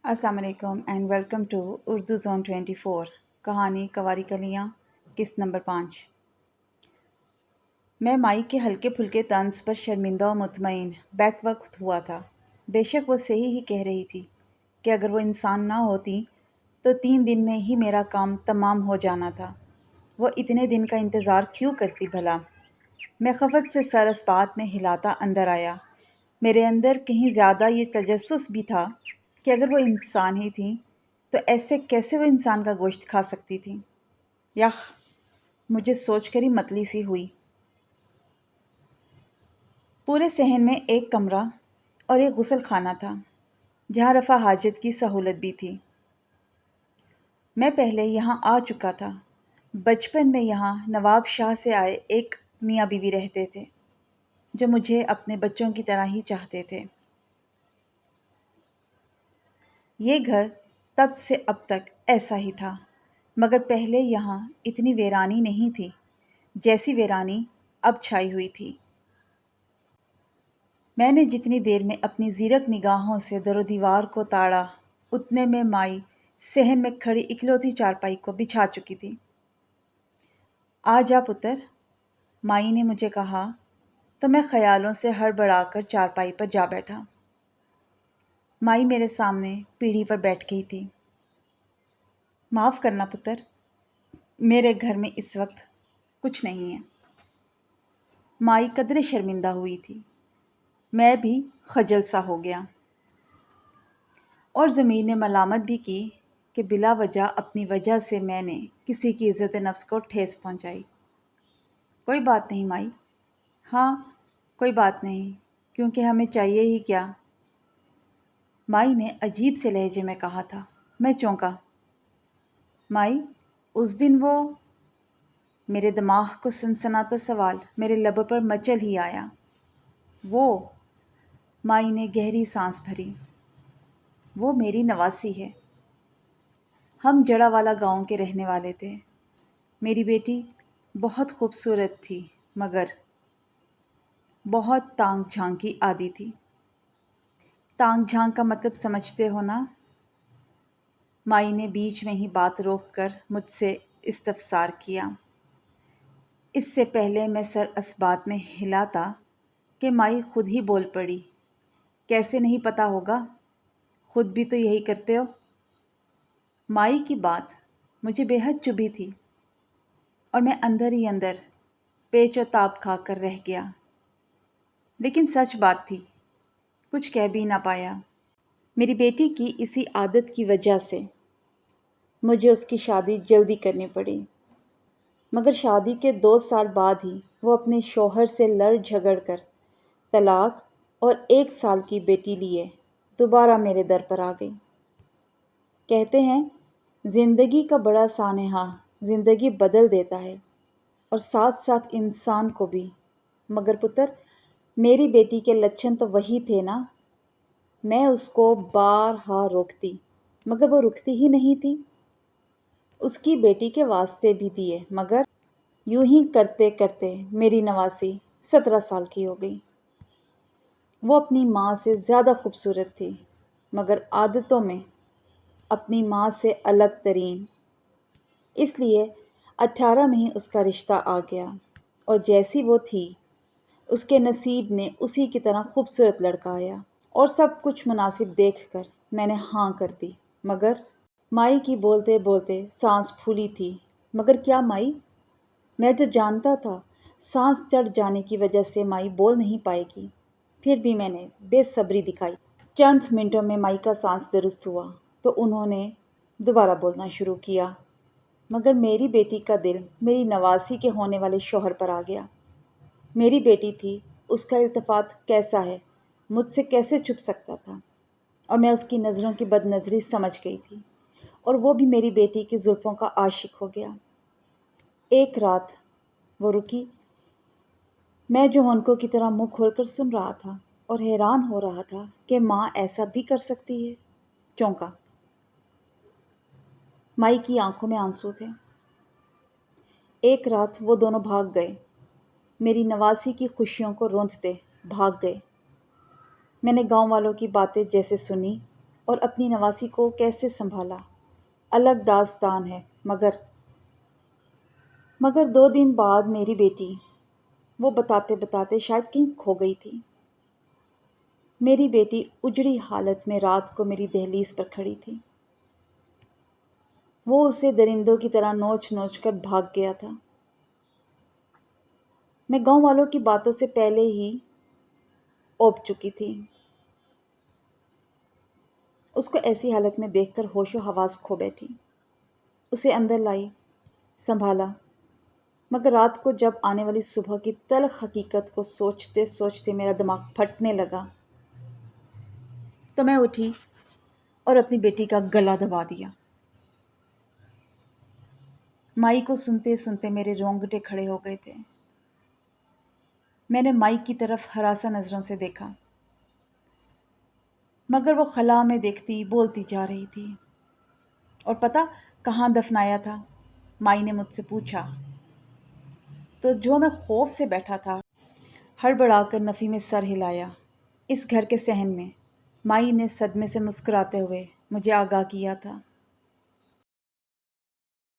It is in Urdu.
السلام علیکم and welcome to Urdu zone 24 کہانی کواری کلیاں قسط نمبر 5۔ میں مائی کے ہلکے پھلکے طنز پر شرمندہ و مطمئن بیک وقت ہوا تھا۔ بے شک وہ صحیح ہی کہہ رہی تھی کہ اگر وہ انسان نہ ہوتی تو 3 دن میں ہی میرا کام تمام ہو جانا تھا۔ وہ اتنے دن کا انتظار کیوں کرتی بھلا؟ میں خفت سے سر اس بات میں ہلاتا اندر آیا۔ میرے اندر کہیں زیادہ یہ تجسس بھی تھا کہ اگر وہ انسان ہی تھیں تو ایسے کیسے وہ انسان کا گوشت کھا سکتی تھیں؟ یخ! مجھے سوچ کر ہی متلی سی ہوئی۔ پورے صحن میں ایک کمرہ اور ایک غسل خانہ تھا جہاں رفع حاجت کی سہولت بھی تھی۔ میں پہلے یہاں آ چکا تھا۔ بچپن میں یہاں نواب شاہ سے آئے ایک میاں بیوی رہتے تھے جو مجھے اپنے بچوں کی طرح ہی چاہتے تھے۔ یہ گھر تب سے اب تک ایسا ہی تھا، مگر پہلے یہاں اتنی ویرانی نہیں تھی جیسی ویرانی اب چھائی ہوئی تھی۔ میں نے جتنی دیر میں اپنی زیرک نگاہوں سے در و دیوار کو تاڑا اتنے میں مائی صحن میں کھڑی اکلوتی چارپائی کو بچھا چکی تھی۔ آ جا پتر، مائی نے مجھے کہا تو میں خیالوں سے ہڑبڑا کر چارپائی پر جا بیٹھا۔ مائی میرے سامنے پیڑھی پر بیٹھ گئی تھی۔ معاف کرنا پتر، میرے گھر میں اس وقت کچھ نہیں ہے۔ مائی قدرے شرمندہ ہوئی تھی۔ میں بھی خجل سا ہو گیا اور ضمیر نے ملامت بھی کی کہ بلا وجہ اپنی وجہ سے میں نے کسی کی عزت نفس کو ٹھیس پہنچائی۔ کوئی بات نہیں مائی، ہاں کوئی بات نہیں، کیونکہ ہمیں چاہیے ہی کیا؟ مائی نے عجیب سے لہجے میں کہا تھا۔ میں چونکا۔ مائی، اس دن وہ… میرے دماغ کو سنسناتا سوال میرے لب پر مچل ہی آیا۔ وہ… مائی نے گہری سانس بھری۔ وہ میری نواسی ہے۔ ہم جڑا والا گاؤں کے رہنے والے تھے۔ میری بیٹی بہت خوبصورت تھی مگر بہت تانگ جھانک کی عادی تھی۔ تانگ جھانک کا مطلب سمجھتے ہو نا؟ مائی نے بیچ میں ہی بات روک کر مجھ سے استفسار کیا۔ اس سے پہلے میں سر اس بات میں ہلاتا کہ مائی خود ہی بول پڑی۔ کیسے نہیں پتہ ہوگا؟ خود بھی تو یہی کرتے ہو۔ مائی کی بات مجھے بے حد چبھی تھی اور میں اندر ہی اندر پیچ و تاب کھا کر رہ گیا، لیکن سچ بات تھی، کچھ کہہ بھی نہ پایا۔ میری بیٹی کی اسی عادت کی وجہ سے مجھے اس کی شادی جلدی کرنی پڑی، مگر شادی کے 2 سال بعد ہی وہ اپنے شوہر سے لڑ جھگڑ کر طلاق اور 1 سال کی بیٹی لیے دوبارہ میرے در پر آ گئی۔ کہتے ہیں زندگی کا بڑا سانحہ زندگی بدل دیتا ہے اور ساتھ ساتھ انسان کو بھی، مگر پتر میری بیٹی کے لچھن تو وہی تھے نا۔ میں اس کو بارہا روکتی مگر وہ رکتی ہی نہیں تھی۔ اس کی بیٹی کے واسطے بھی دیے مگر یوں ہی کرتے کرتے میری نواسی 17 سال کی ہو گئی۔ وہ اپنی ماں سے زیادہ خوبصورت تھی مگر عادتوں میں اپنی ماں سے الگ ترین، اس لیے 18 میں ہی اس کا رشتہ آ گیا اور جیسی وہ تھی اس کے نصیب میں اسی کی طرح خوبصورت لڑکا آیا اور سب کچھ مناسب دیکھ کر میں نے ہاں کر دی۔ مگر مائی کی بولتے بولتے سانس پھولی تھی۔ مگر کیا مائی؟ میں جو جانتا تھا سانس چڑھ جانے کی وجہ سے مائی بول نہیں پائے گی، پھر بھی میں نے بے صبری دکھائی۔ چند منٹوں میں مائی کا سانس درست ہوا تو انہوں نے دوبارہ بولنا شروع کیا، مگر میری بیٹی کا دل میری نواسی کے ہونے والے شوہر پر آ گیا۔ میری بیٹی تھی، اس کا التفات کیسا ہے مجھ سے کیسے چھپ سکتا تھا؟ اور میں اس کی نظروں کی بد نظری سمجھ گئی تھی اور وہ بھی میری بیٹی کی زلفوں کا عاشق ہو گیا۔ ایک رات وہ رکی، میں جو ہونکوں کی طرح منہ کھول کر سن رہا تھا اور حیران ہو رہا تھا کہ ماں ایسا بھی کر سکتی ہے۔ چونکا۔ مائی کی آنکھوں میں آنسو تھے۔ ایک رات وہ دونوں بھاگ گئے، میری نواسی کی خوشیوں کو روندتے بھاگ گئے۔ میں نے گاؤں والوں کی باتیں جیسے سنی اور اپنی نواسی کو کیسے سنبھالا الگ داستان ہے، مگر 2 دن بعد میری بیٹی، وہ بتاتے بتاتے شاید کہیں کھو گئی تھی۔ میری بیٹی اجڑی حالت میں رات کو میری دہلیز پر کھڑی تھی۔ وہ اسے درندوں کی طرح نوچ نوچ کر بھاگ گیا تھا۔ میں گاؤں والوں کی باتوں سے پہلے ہی اوب چکی تھی۔ اس کو ایسی حالت میں دیکھ کر ہوش و حواس کھو بیٹھی۔ اسے اندر لائی، سنبھالا، مگر رات کو جب آنے والی صبح کی تلخ حقیقت کو سوچتے سوچتے میرا دماغ پھٹنے لگا تو میں اٹھی اور اپنی بیٹی کا گلا دبا دیا۔ مائی کو سنتے سنتے میرے رونگٹے کھڑے ہو گئے تھے۔ میں نے مائی کی طرف ہراساں نظروں سے دیکھا، مگر وہ خلا میں دیکھتی بولتی جا رہی تھی۔ اور پتہ کہاں دفنایا تھا؟ مائی نے مجھ سے پوچھا تو جو میں خوف سے بیٹھا تھا، ہڑبڑا کر نفی میں سر ہلایا۔ اس گھر کے صحن میں، مائی نے صدمے سے مسکراتے ہوئے مجھے آگاہ کیا تھا۔